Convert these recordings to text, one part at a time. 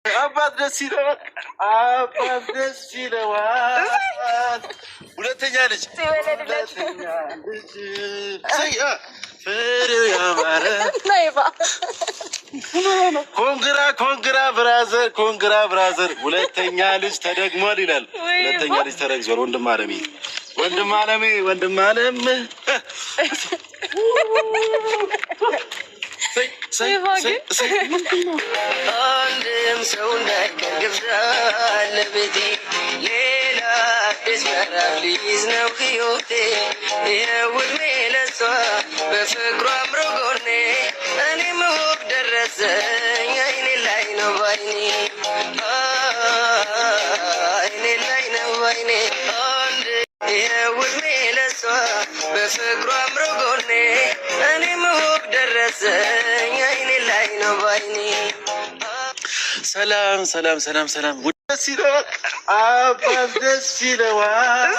አባት ደስ ይለዋል። አባት ደስ ይለዋል። ሁለተኛ ልጅ ፍሬው ያማረ ኮንግራ ብራዘር፣ ኮንግራ ብራዘር። ሁለተኛ ልጅ ተደግሟል ይላል። ሁለተኛ ልጅ ተረግዟል። ወንድም አለሜ፣ ወንድም አለሜ፣ ወንድም አለም አንድም ሰው እንዳይቀርብሻል ለቤቴ ሌላ አዲስ ምዕራፍ ሊይዝ ነው ሕይወቴ። ይኸው ዕድሜ ለሷ በፍቅሯ አምሮ ጎኔ እኔም እወቅ ደረሰኝ አይኔ ላይ ነው ባይኔ አይኔ ላይ ነው ባይኔ አንድ ይኸው ዕድሜ ለሷ በፍቅሯ አምሮ ጎኔ እኔም እወቅ ደረሰኝ አይኔ ላይ ነው ባይኔ። ሰላም ሰላም ሰላም ሰላም። ደስ ይለዋል። አባት ደስ ይለዋል።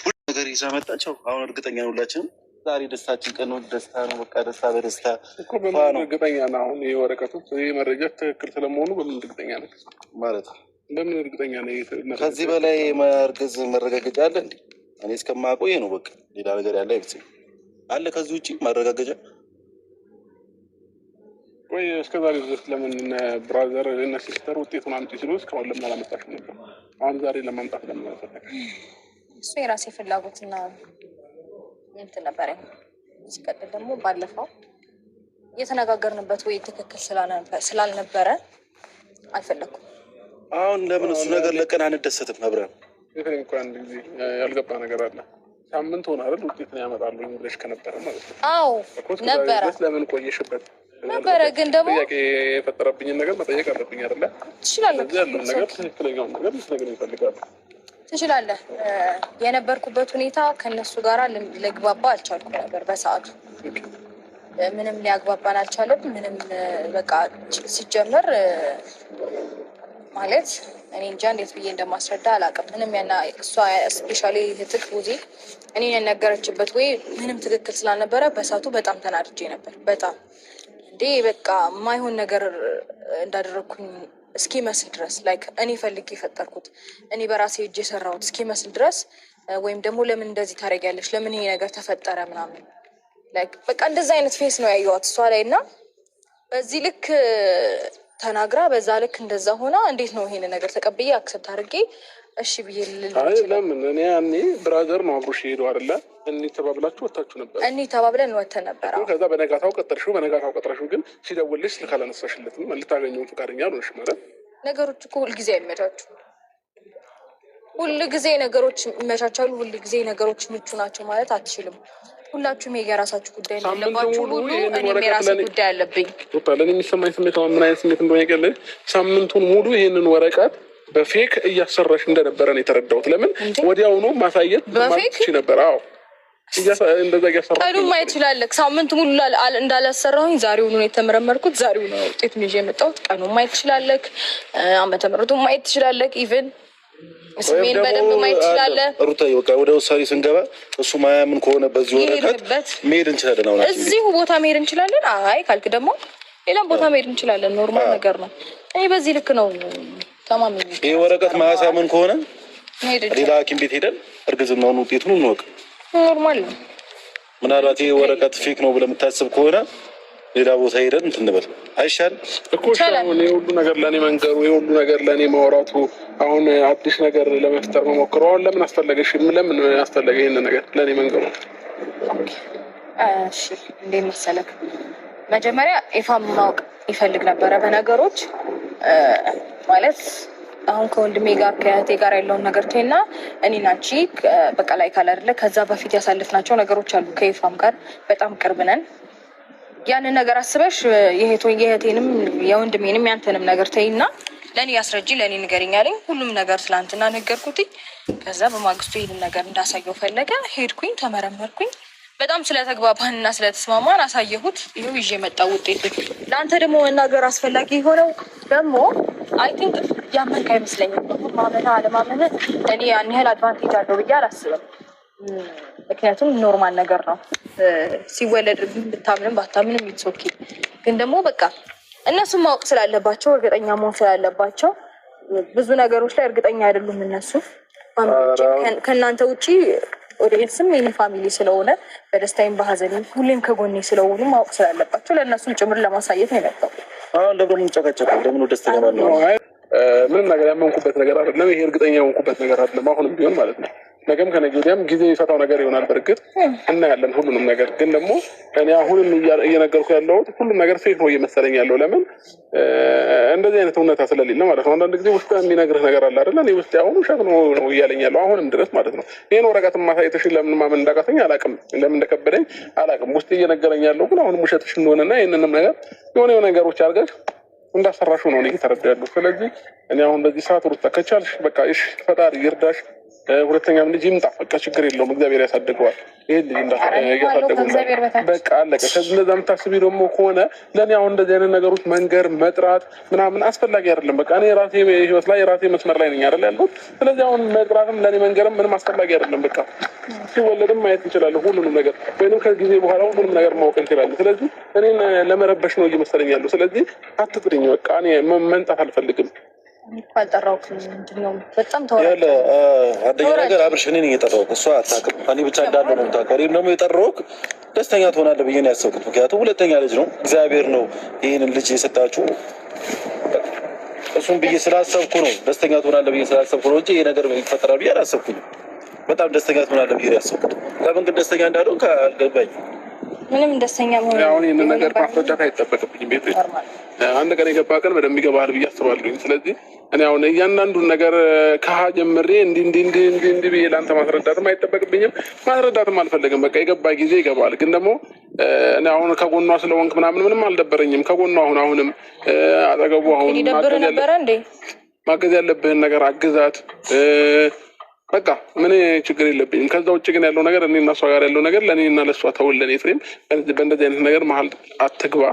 ሁሉ ነገር ይዛ መጣቸው። አሁን እርግጠኛ ነው ሁላችንም ዛሬ ደስታችን ቀን ነው። ደስታ ነው፣ በቃ ደስታ በደስታ ነው። እርግጠኛ ነው። አሁን ይህ ወረቀቱ ይህ መረጃ ትክክል ስለመሆኑ በምን እርግጠኛ ነው ማለት ነው? በምን እርግጠኛ ነው? ከዚህ በላይ ማርገዝ መረጋገጫ አለ እንዴ? እኔ እስከማውቀው ይሄ ነው በቃ። ሌላ ነገር ያለ አይመስል አለ ከዚህ ውጭ ማረጋገጫ? ወይ እስከዛሬ ድረስ ለምን ብራዘር እና ሲስተር ውጤቱን አምጪ ሲሉ እስካሁን ለምን አላመጣሽም ነበር? አሁን ዛሬ ለማምጣት ለምን አልፈለግሽ? እሱ የራሴ ፍላጎትና እንትን ነበረ። ሲቀጥል ደግሞ ባለፈው የተነጋገርንበት ወይ ትክክል ስላልነበረ አልፈለኩም። አሁን ለምን እሱ ነገር ለቀን አንደሰትም? አብረን ይሄ እንኳን አንድ ጊዜ ያልገባ ነገር አለ። ሳምንት ሆነ አይደል ውጤቱን ያመጣሉ ብለሽ ከነበረ ማለት ነው? አዎ ነበረ። ለምን ቆየሽበት? ነበረ ግን ደግሞ ጥያቄ የፈጠረብኝን ነገር መጠየቅ አለብኝ አይደለ? ትችላለህ። ያለውን ነገር ትክክለኛውን ነገር ልትነግረኝ ይፈልጋሉ። ትችላለህ። የነበርኩበት ሁኔታ ከነሱ ጋራ ልግባባ አልቻልኩም ነበር በሰዓቱ። ምንም ሊያግባባን አልቻለም። ምንም በቃ ሲጀምር ማለት እኔ እንጃ እንዴት ብዬ እንደማስረዳ አላውቅም። ምንም ያና እሷ ስፔሻሊ ህትክ ቡዜ እኔ የነገረችበት ወይ ምንም ትክክል ስላልነበረ በሰዓቱ በጣም ተናድጄ ነበር። በጣም እንዴ በቃ የማይሆን ነገር እንዳደረግኩኝ እስኪመስል ድረስ ላይክ እኔ ፈልጌ የፈጠርኩት እኔ በራሴ እጅ የሰራሁት እስኪመስል ድረስ ወይም ደግሞ ለምን እንደዚህ ታደርጊያለሽ፣ ለምን ይሄ ነገር ተፈጠረ ምናምን ላይክ በቃ እንደዛ አይነት ፌስ ነው ያየኋት እሷ ላይ እና በዚህ ልክ ተናግራ በዛ ልክ እንደዛ ሆና እንዴት ነው ይሄን ነገር ተቀብዬ አክሰፕት አድርጌ እሺ ብዬ ለምን እኔ ያኔ ብራዘር ነው አብሮሽ ሄደው አይደለ? እኔ ተባብላችሁ ወጣችሁ ነበር። እኔ ተባብለን ወተን ነበር። ከዛ በነጋታው ቀጠርሽው ግን ሲደውልሽ ስልክ አላነሳሽለትም። ልታገኘው ፈቃደኛ አልሆንሽ ማለት ነገሮች እኮ ሁልጊዜ አይመቻቹም። ሁልጊዜ ነገሮች ይመቻቻሉ፣ ሁልጊዜ ነገሮች ምቹ ናቸው ማለት አትችልም። ሁላችሁም የራሳችሁ ጉዳይ ያለባችሁ ሁሉ እኔም የራሴ ጉዳይ አለብኝ። ለእኔ የሚሰማኝ ስሜት ምን አይነት ስሜት እንደሆነ ይቀለኝ። ሳምንቱን ሙሉ ይሄንን ወረቀት በፌክ እያሰራሽ እንደነበረ ነው የተረዳሁት። ለምን ወዲያውኑ ማሳየት በፌክ ነበር? አዎ እንደዛ እያሰራሽ ቀኑን ማየት ትችላለህ። ሳምንት ሙሉ እንዳላሰራሁኝ ዛሬውኑ ነው የተመረመርኩት። ዛሬውኑ ነው ውጤቱን ይዤ የመጣሁት። ቀኑን ማየት ትችላለህ። ዓመተ ምሕረቱን ማየት ትችላለህ። ኢቭን ስሜን በደንብ ማየት ትችላለህ። ሩታዬ በቃ ወደ ውሳኔ ስንገባ እሱ ማያምን ከሆነ በዚህ ወረቀት መሄድ እንችላለን። አሁን እዚሁ ቦታ መሄድ እንችላለን። አይ ካልክ ደግሞ ሌላም ቦታ መሄድ እንችላለን። ኖርማል ነገር ነው። እኔ በዚህ ልክ ነው ተማም። ይሄ ወረቀት ማያሳምን ከሆነ ሌላ ሐኪም ቤት ሄደን እርግዝናውን ውጤቱን እንወቅ። ኖርማል ነው። ምናልባት ይሄ ወረቀት ፌክ ነው ብለህ የምታስብ ከሆነ ሌላ ቦታ ሄደን እንትን እንበል አይሻልም እኮ? አሁን የሁሉ ነገር ለእኔ መንገሩ የሁሉ ነገር ለእኔ ማውራቱ አሁን አዲስ ነገር ለመፍጠር መሞክሩ አሁን ለምን አስፈለገሽ? ለምን አስፈለገ ይህን ነገር ለእኔ መንገሩ? እሺ እንዴት መሰለክ፣ መጀመሪያ ኢፋም ማወቅ ይፈልግ ነበረ በነገሮች ማለት አሁን ከወንድሜ ጋር ከእህቴ ጋር ያለውን ነገር ተይና እኔና አንቺ በቃ ላይ ካለ አይደለ ከዛ በፊት ያሳልፍናቸው ነገሮች አሉ። ከኢፋም ጋር በጣም ቅርብ ነን። ያንን ነገር አስበሽ የእህቴንም የወንድሜንም ያንተንም ነገር ተይና ለእኔ ያስረጂ፣ ለእኔ ንገሪኝ አለኝ። ሁሉም ነገር ትላንትና ነገርኩትኝ። ከዛ በማግስቱ ይህንን ነገር እንዳሳየው ፈለገ። ሄድኩኝ፣ ተመረመርኩኝ። በጣም ስለተግባባንና ስለተስማማን አሳየሁት። ይኸው ይዤ መጣሁ ውጤቱ። ለአንተ ደግሞ መናገር አስፈላጊ የሆነው ደግሞ አይ ቲንክ ያመንክ አይመስለኝም። ማመን አለማመን እኔ ያን ያህል አድቫንቴጅ አለው ብዬ አላስብም። ምክንያቱም ኖርማል ነገር ነው። ሲወለድ ብታምንም ባታምንም ይትሶኪ። ግን ደግሞ በቃ እነሱ ማወቅ ስላለባቸው እርግጠኛ መሆን ስላለባቸው ብዙ ነገሮች ላይ እርግጠኛ አይደሉም እነሱ ከእናንተ ውጪ ኦዲየንስም የኔ ፋሚሊ ስለሆነ በደስታዬም በሀዘኔም ሁሌም ከጎኔ ስለሆኑ ማወቅ ስላለባቸው ለእነሱም ጭምር ለማሳየት ነው የመጣው። አሁን ለምን ጨቀጨቀ? ለምን ደስተኛ ነው? ምንም ነገር ያመንኩበት ነገር አይደለም። ይሄ እርግጠኛ የሆንኩበት ነገር አይደለም። አሁንም ቢሆን ማለት ነው ነገም ከነገ ወዲያም ጊዜ የሚፈታው ነገር ይሆናል። በእርግጥ እናያለን ሁሉንም ነገር። ግን ደግሞ እኔ አሁንም እየነገርኩ ያለሁት ሁሉም ነገር ፌክ ነው እየመሰለኝ ያለው። ለምን እንደዚህ አይነት እውነታ ስለሌለ ማለት ነው። አንዳንድ ጊዜ ውስጥ የሚነግርህ ነገር አለ አይደለ? እኔ ውስጥ አሁን ውሸት ነው እያለኝ ያለው አሁንም ድረስ ማለት ነው። ይህን ወረቀት ማሳየትሽ ለምን ማመን እንዳቃተኝ አላውቅም፣ ለምን እንደከበደኝ አላውቅም። ውስጥ እየነገረኝ ያለው ግን አሁንም ውሸትሽ እንደሆነና ይህንንም ነገር የሆነ ነገሮች አድርገሽ እንዳሰራሹ ነው እኔ እየተረዳ ያለሁ። ስለዚህ እኔ አሁን በዚህ ሰዓት ሩታ ከቻልሽ በቃ እሺ፣ ፈጣሪ ይርዳሽ። ሁለተኛም ልጅ ይምጣ፣ በቃ ችግር የለውም፣ እግዚአብሔር ያሳድገዋል። ይሄ ልጅ እንዳያሳድገው በቃ አለቀ። ከዚህ እንደዛ የምታስቢ ደግሞ ከሆነ ለእኔ አሁን እንደዚህ አይነት ነገሮች መንገር መጥራት ምናምን አስፈላጊ አይደለም። በቃ እኔ ራሴ ህይወት ላይ የራሴ መስመር ላይ ነኝ አይደል ያለሁት። ስለዚህ አሁን መጥራትም ለእኔ መንገርም ምንም አስፈላጊ አይደለም። በቃ ሲወለድም ማየት እንችላለን ሁሉንም ነገር፣ ወይም ከጊዜ በኋላ ሁሉንም ነገር ማወቅ እንችላለን። ስለዚህ እኔን ለመረበሽ ነው እየመሰለኝ ያለው። ስለዚህ አትጥሪኝ፣ በቃ እኔ መንጣት አልፈልግም። አልጠራሁትም። ምንድነው በጣም ተወራጭ አንደኛ ነገር አብርሽ እኔን እየጠራሁት እሷ አታውቅም። እኔ ብቻ እንዳለ ነው የምታውቀው። እኔም ደግሞ የጠራሁት ደስተኛ ትሆናለህ ብዬ ነው ያሰብኩት። ምክንያቱም ሁለተኛ ልጅ ነው፣ እግዚአብሔር ነው ይህንን ልጅ የሰጣችሁ። እሱም ብዬ ስላሰብኩ ነው ደስተኛ ትሆናለህ ብዬ ስላሰብኩ ነው እንጂ ይሄ ነገር ይፈጠራል ብዬ አላሰብኩኝ። በጣም ደስተኛ ትሆናለህ ብዬ ነው ያሰብኩት። ለምን ግን ደስተኛ እንዳለው አልገባኝም። ምንም ደስተኛ መሆን አሁን ይህንን ነገር ማስረዳት አይጠበቅብኝም። ቤት አንድ ቀን የገባ ቀን በደንብ ይገባሃል ብዬ አስባለሁኝ። ስለዚህ እኔ አሁን እያንዳንዱን ነገር ከሀ ጀምሬ እንዲህ ብዬ ለአንተ ማስረዳትም አይጠበቅብኝም፣ ማስረዳትም አልፈልግም። በቃ የገባ ጊዜ ይገባል። ግን ደግሞ እኔ አሁን ከጎኗ ስለሆንክ ምንም አልደበረኝም። ከጎኗ አሁንም አጠገቡ አሁን ማገዝ ያለብህን ነገር አግዛት። በቃ ምን ችግር የለብኝም። ከዛ ውጭ ግን ያለው ነገር እኔ እና እሷ ጋር ያለው ነገር ለእኔ እና ለእሷ ተውለን። ኤፍሬም በእንደዚህ አይነት ነገር መሀል አትግባ።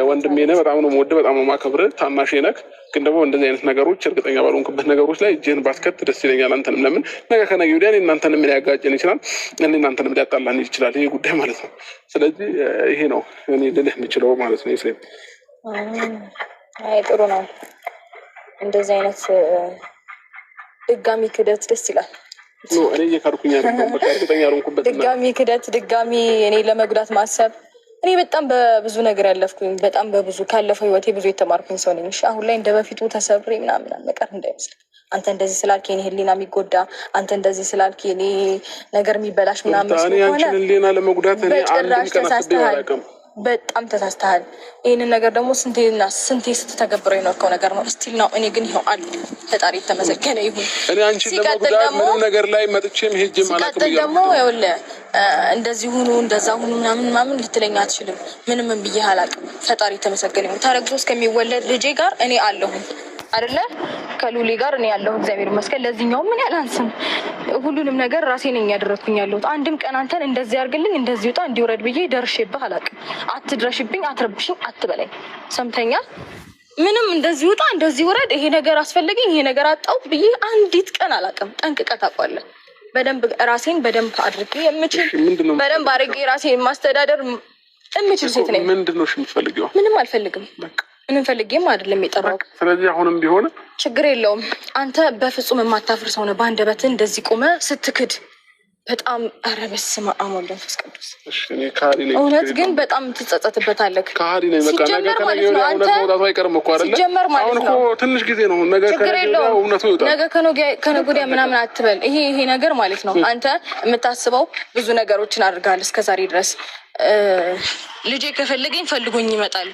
ወንድሜ ነህ፣ በጣም ነው የምወድህ፣ በጣም ነው የማከብርህ፣ ታናሼ ነህ። ግን ደግሞ እንደዚህ አይነት ነገሮች እርግጠኛ ባልሆንክበት ነገሮች ላይ እጅህን ባትከት ደስ ይለኛል። አንተንም ለምን ነገ ከነገ ወዲያ እኔ እናንተንም ሊያጋጨን ይችላል፣ እኔ እናንተንም ሊያጣላን ይችላል ይሄ ጉዳይ ማለት ነው። ስለዚህ ይሄ ነው እኔ ልልህ የምችለው ማለት ነው። ኤፍሬም አይ ጥሩ ነው እንደዚህ አይነት ድጋሚ ክደት ደስ ይላል። እኔ እየካድኩኝ አይደለም፣ በቃ እርግጠኛ ያልሆንኩበት ድጋሚ ክደት፣ ድጋሚ እኔ ለመጉዳት ማሰብ። እኔ በጣም በብዙ ነገር ያለፍኩኝ፣ በጣም በብዙ ካለፈው ህይወቴ ብዙ የተማርኩኝ ሰው ነኝ። እሺ አሁን ላይ እንደ በፊቱ ተሰብሬ ምናምን መቀር እንዳይመስል። አንተ እንደዚህ ስላልክ እኔ ህሊና የሚጎዳ፣ አንተ እንደዚህ ስላልክ እኔ ነገር የሚበላሽ ምናምን እኔ አንቺን ህሊና ለመጉዳት እኔ አንድም ቀን አስቤ አላውቅም። በጣም ተሳስተሃል። ይህንን ነገር ደግሞ ስንቴና ስንቴ ስትተገብረው የኖርከው ነገር ነው። እስቲል ነው። እኔ ግን ይኸው አለ። ፈጣሪ የተመሰገነ ይሁን። እኔ አንቺን ለመጉዳት ምንም ነገር ላይ መጥቼም ሄጄም አላውቅም። ሲቀጥል ደግሞ ይኸውልህ እንደዚህ ሁኑ እንደዛ ሁኑ ምናምን ልትለኝ አትችልም። ምንም ብዬ አላውቅም። ፈጣሪ የተመሰገነ ይሁን። ተረግዞ እስከሚወለድ ልጄ ጋር እኔ አለሁኝ አይደለ? ከሉሊ ጋር እኔ ያለሁ እግዚአብሔር ይመስገን። ለዚህኛው ምን ያላንስም ሁሉንም ነገር ራሴ ነኝ ያደረኩኝ ያለሁት። አንድም ቀን አንተን እንደዚህ አድርግልኝ እንደዚህ ውጣ እንዲወረድ ብዬ ደርሼብህ አላውቅም። አትድረሽብኝ፣ አትረብሽኝ፣ አትበላኝ። ሰምተኛል? ምንም እንደዚህ ውጣ እንደዚህ ውረድ፣ ይሄ ነገር አስፈለገኝ፣ ይሄ ነገር አጣው ብዬ አንዲት ቀን አላውቅም። ጠንቅቀህ ታውቃለህ። በደንብ ራሴን በደንብ አድርጌ የምችል በደንብ አድርጌ ራሴን ማስተዳደር የምችል ሴት ነኝ። ምንድን ነው የምትፈልጊው? ምንም አልፈልግም። ምንም ፈልጌም አይደለም የጠራሁት። ስለዚህ አሁንም ቢሆን ችግር የለውም። አንተ በፍጹም የማታፍር ሰው ነህ። በአንደበትህ እንደዚህ ቆመህ ስትክድ በጣም ኧረ በስመ አብ ወወልድ ወመንፈስ ቅዱስ። እውነት ግን በጣም ትጸጸትበታለህ። ከሀዲ ነኝ በቃ። ነገ ከነገ ወዲያ እውነት መውጣቱ አይቀርም እኮ አይደለ? አሁን እኮ ትንሽ ጊዜ ነው። ነገ ከነገ ወዲያ እውነቱ ይወጣል። ነገ ከነገ ወዲያ ምናምን አትበል። ይሄ ነገር ማለት ነው አንተ የምታስበው ብዙ ነገሮችን አድርገሃል እስከዛሬ ድረስ። ልጄ ከፈለገኝ ፈልጎኝ ይመጣል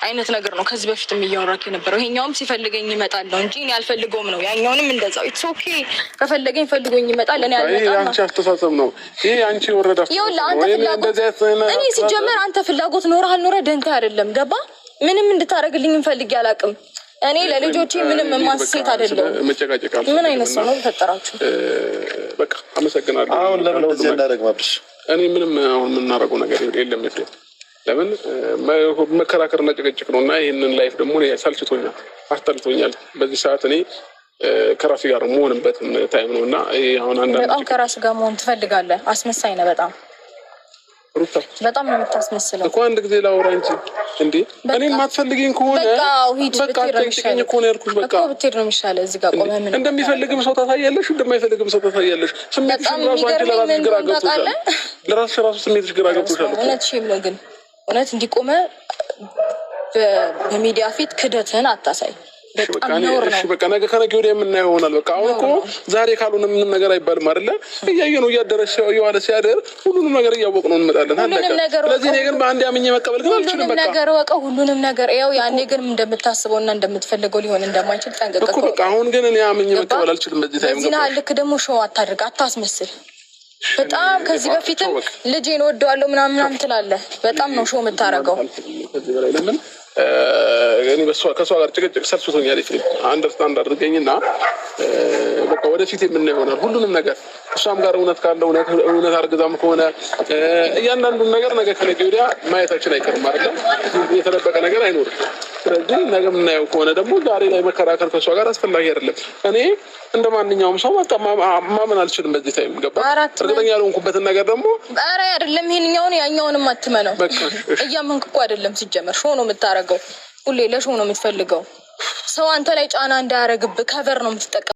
አይነት ነገር ነው ከዚህ በፊትም እያወራክ የነበረው። ይሄኛውም ሲፈልገኝ ይመጣል ነው እንጂ እኔ አልፈልገውም ነው። ያኛውንም እንደዛው ኢትስ ኦኬ። ከፈለገኝ ፈልጎኝ ይመጣል። እኔ አልመጣም። ይሄ አንቺ አስተሳሰብ ነው። ይሄ አንቺ ወረዳ እኔ ሲጀመር አንተ ፍላጎት ኖረህ አልኖረህ ደንታ አይደለም። ገባ? ምንም እንድታደርግልኝ እንፈልግ አላውቅም። እኔ ለልጆቼ ምንም የማስሴት አይደለም። ምን አይነት ሰው ነው ተፈጠራችሁ? በቃ አመሰግናለሁ። አሁን ለምን እንደዚህ እናደርግ ማብሽ? እኔ ምንም አሁን የምናደርገው ነገር የለም። ለምን መከራከርና ጭቅጭቅ ነው እና ይህንን ላይፍ ደግሞ ሰልችቶኛል፣ አስጠልቶኛል። በዚህ ሰዓት እኔ ከራሴ ጋር መሆንበት ታይም ነው እና አሁን አንዳንድ በጣም ከራስ ጋር መሆን ትፈልጋለህ። አስመሳይ ነህ በጣም ሩታ በጣም ነው የምታስመስለው እኮ። አንድ ጊዜ ላውራ እንጂ እንዴ እኔ የማትፈልጊኝ ከሆነ በቃ ጠይቂኝ እኮ ነው ያልኩሽ። በቃ ብትሄድ ነው የሚሻለው። እዚህ ጋር ቆመህ ምን እንደሚፈልግም ሰው ታሳያለሽ፣ እንደማይፈልግም ሰው ታሳያለሽ። ስሜትሽ ራሱ አንቺ ለራስሽ ግራ ገብቶሻል። ለራስሽ ራሱ ስሜትሽ ግራ ገብቶሻል። እውነትሽም ነው፣ ግን እውነት እንዲቆመ በሚዲያ ፊት ክደትን አታሳይ። እሺ በቃ ነገ ከነገ ወዲያ የምናየው ይሆናል። በቃ አሁን እኮ ዛሬ ካልሆነ ምንም ነገር አይባልም አይደለ? እያየ ነው እያደረሽ የዋለ ሲያደር ሁሉንም ነገር እያወቅን ነው እንመጣለን። ስለዚህ እኔ ግን በአንድ ያምኜ መቀበል ግን አልችልም። በቃ ነገር ወቀው ሁሉንም ነገር ያው ያኔ ግን እንደምታስበውና እንደምትፈልገው ሊሆን እንደማይችል ጠንቀቅ እኮ። በቃ አሁን ግን እኔ ያምኜ መቀበል አልችልም። በዚህ ታይም ነው ልክ ደግሞ ሾው አታድርግ፣ አታስመስል። በጣም ከዚህ በፊትም ልጄን ወደዋለሁ ምናምን ትላለህ። በጣም ነው ሾው የምታረገው። ከዚህ በላይ ለምን እኔ ከሷ ጋር ጭቅጭቅ ሰልችቶኛል። አንደርስታንድ አድርገኝና በቃ ወደፊት የምናየው ይሆናል ሁሉንም ነገር። እሷም ጋር እውነት ካለ እውነት አርግዛም ከሆነ እያንዳንዱን ነገር ነገ ከነገ ወዲያ ማየታችን አይቀርም አይደለ? የተደበቀ ነገር አይኖርም። ስለዚህ ነገ የምናየው ከሆነ ደግሞ ዛሬ ላይ መከራከር ከሷ ጋር አስፈላጊ አይደለም። እኔ እንደ ማንኛውም ሰው በቃ ማመን አልችልም በዚህ ታይም ገባ። እርግጠኛ ያልሆንኩበትን ነገር ደግሞ ኧረ አይደለም ይሄንኛውን ያኛውንም አትመነው። እያመንክ እኮ አይደለም ሲጀመር ሾው ነው የምታረገው። ሁሌ ለሾው ነው የምትፈልገው። ሰው አንተ ላይ ጫና እንዳያረግብህ ከቨር ነው የምትጠቀመው።